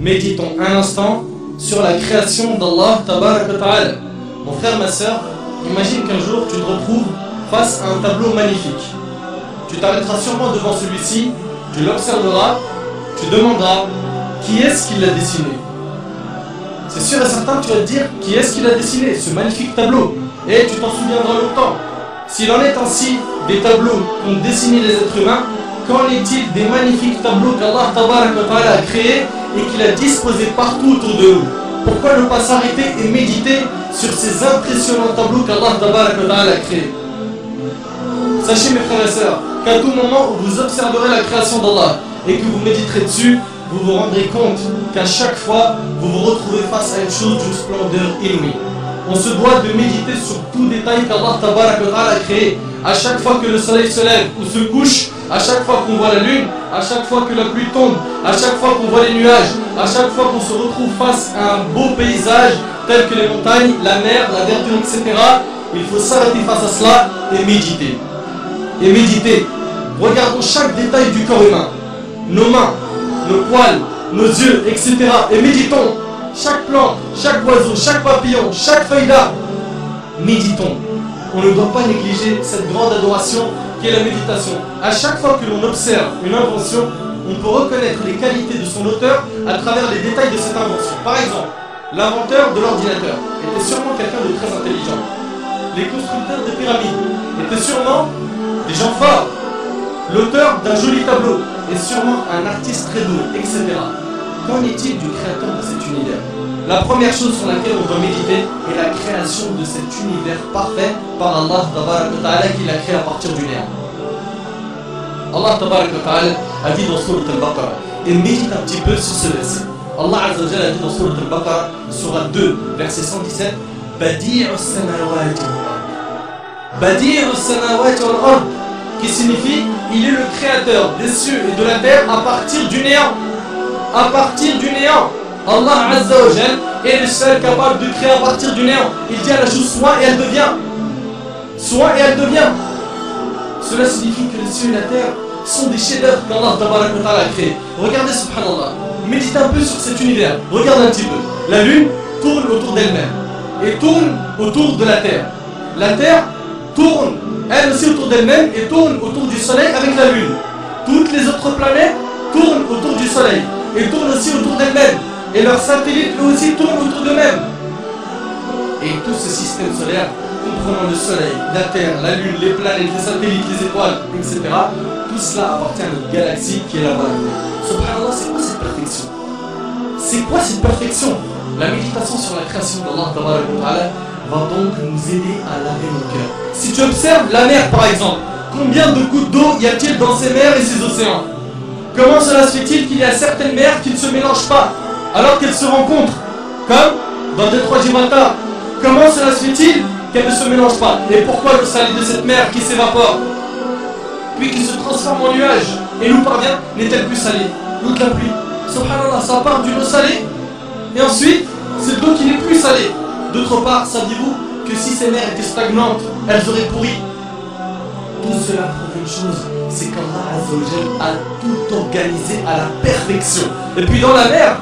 Méditons un instant sur la création d'Allah Tabarak wa Ta'ala. Mon frère, ma soeur, imagine qu'un jour tu te retrouves face à un tableau magnifique. Tu t'arrêteras sûrement devant celui-ci, tu l'observeras, tu demanderas qui est-ce qui l'a dessiné. C'est sûr et certain que tu vas te dire qui est-ce qui l'a dessiné, ce magnifique tableau. Et tu t'en souviendras longtemps. S'il en est ainsi des tableaux qu'ont dessinés les êtres humains, qu'en est-il des magnifiques tableaux qu'Allah Tabarak wa Ta'ala a créés et qu'il a disposés partout autour de nous? Pourquoi ne pas s'arrêter et méditer sur ces impressionnants tableaux qu'Allah Tabarak wa Ta'ala a créés? Sachez mes frères et sœurs qu'à tout moment où vous observerez la création d'Allah et que vous méditerez dessus, vous vous rendrez compte qu'à chaque fois, vous vous retrouvez face à une chose d'une splendeur inouïe. On se doit de méditer sur tout détail qu'Allah Tabarak wa Ta'ala a créé. À chaque fois que le soleil se lève ou se couche, à chaque fois qu'on voit la lune, à chaque fois que la pluie tombe, à chaque fois qu'on voit les nuages, à chaque fois qu'on se retrouve face à un beau paysage tel que les montagnes, la mer, la verdure, etc., il faut s'arrêter face à cela et méditer. Et méditer. Regardons chaque détail du corps humain. Nos mains, nos poils, nos yeux, etc. Et méditons. Chaque plante, chaque oiseau, chaque papillon, chaque feuille d'arbre. Méditons. On ne doit pas négliger cette grande adoration qui est la méditation. À chaque fois que l'on observe une invention, on peut reconnaître les qualités de son auteur à travers les détails de cette invention. Par exemple, l'inventeur de l'ordinateur était sûrement quelqu'un de très intelligent. Les constructeurs des pyramides étaient sûrement des gens forts. L'auteur d'un joli tableau est sûrement un artiste très doué, etc. Qu'en est-il du créateur de cet univers? La première chose sur laquelle on doit méditer est la création de cet univers parfait par Allah Tabarak wa Ta'ala qui l'a créé à partir du néant. Allah Tabarak wa Ta'ala a dit dans Sourate Al-Baqarah, et médite un petit peu sur ce verset. Allah Azza wa Jalla a dit dans Sourate Al-Baqarah, Sourate 2, verset 117, Badi'u as-samawati wal-ard. Badi'u as-samawati wal-ard, qui signifie il est le créateur des cieux et de la terre à partir du néant. À partir du néant. Allah Azza wa Jal est le seul capable de créer à partir du néant. Il dit à la chose soit et elle devient. Soit et elle devient. Cela signifie que les cieux et la terre sont des chefs-d'œuvre qu'Allah Tabarak wa Ta'ala a créés. Regardez subhanallah. Méditez un peu sur cet univers. Regardez un petit peu. La lune tourne autour d'elle-même et tourne autour de la terre. La terre tourne elle aussi autour d'elle-même et tourne autour du soleil avec la lune. Toutes les autres planètes tournent autour du soleil et tournent aussi autour d'elles-mêmes. Et leurs satellites eux aussi tournent autour d'eux-mêmes. Et tout ce système solaire, comprenant le soleil, la terre, la lune, les planètes, les satellites, les étoiles, etc., tout cela appartient à notre galaxie qui est la Voie lactée. Subhanallah, c'est quoi cette perfection? C'est quoi cette perfection? La méditation sur la création d'Allah Tabarak wa Ta'ala va donc nous aider à laver nos cœurs. Si tu observes la mer par exemple, combien de gouttes d'eau y a-t-il dans ces mers et ces océans? Comment cela se fait-il qu'il y a certaines mers qui ne se mélangent pas alors qu'elles se rencontrent? Comme dans Détroit Gibraltar. Comment cela se fait-il qu'elles ne se mélangent pas? Et pourquoi le salé de cette mer qui s'évapore puis qui se transforme en nuage et nous parvient n'est-elle plus salée? L'eau de la pluie. Subhanallah, ça part d'une eau salée et ensuite c'est de l'eau qui n'est plus salée. D'autre part, saviez-vous que si ces mers étaient stagnantes, elles auraient pourri? Tout cela prouve une chose, c'est qu'Allah Azza wa Jal a tout organisé à la perfection. Et puis dans la mer,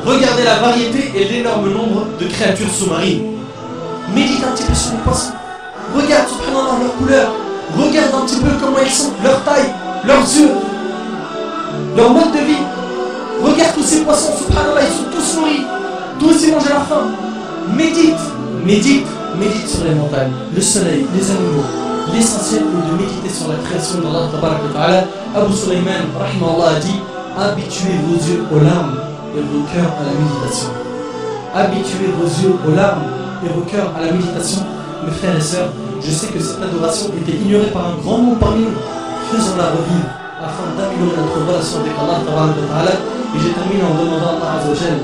regardez la variété et l'énorme nombre de créatures sous-marines. Médite un petit peu sur les poissons. Regarde subhanallah leur couleur. Regarde un petit peu comment ils sont, leur taille, leurs yeux, leur mode de vie. Regarde tous ces poissons, subhanallah, ils sont tous nourris. Tous ils mangent à la faim. Médite, médite, médite sur les montagnes, le soleil, les animaux. L'essentiel est de méditer sur la création d'Allah Tabarak wa Ta'ala. Abu Sulaiman, rahimahullah, a dit habituez vos yeux aux larmes et vos cœurs à la méditation. Habituez vos yeux aux larmes et vos cœurs à la méditation. Mes frères et sœurs, je sais que cette adoration était ignorée par un grand nombre parmi nous. Faisons-la revivre afin d'améliorer notre relation avec Allah Tabarak wa Ta'ala. Et j'ai terminé en demandant à Allah Azza wa Jal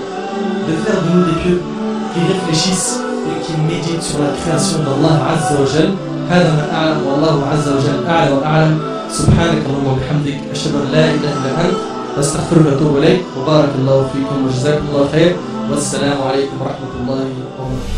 de faire de nous des pieux qui réfléchissent et qui méditent sur la création d'Allah Azza wa Jal. هذا ما أعلم والله عز وجل أعلى وأعلم. سبحانك اللهم وبحمدك أشهد أن لا إله إلا أنت أستغفرك وأتوب إليك وبارك الله فيكم وجزاكم الله خير والسلام عليكم ورحمة الله وبركاته.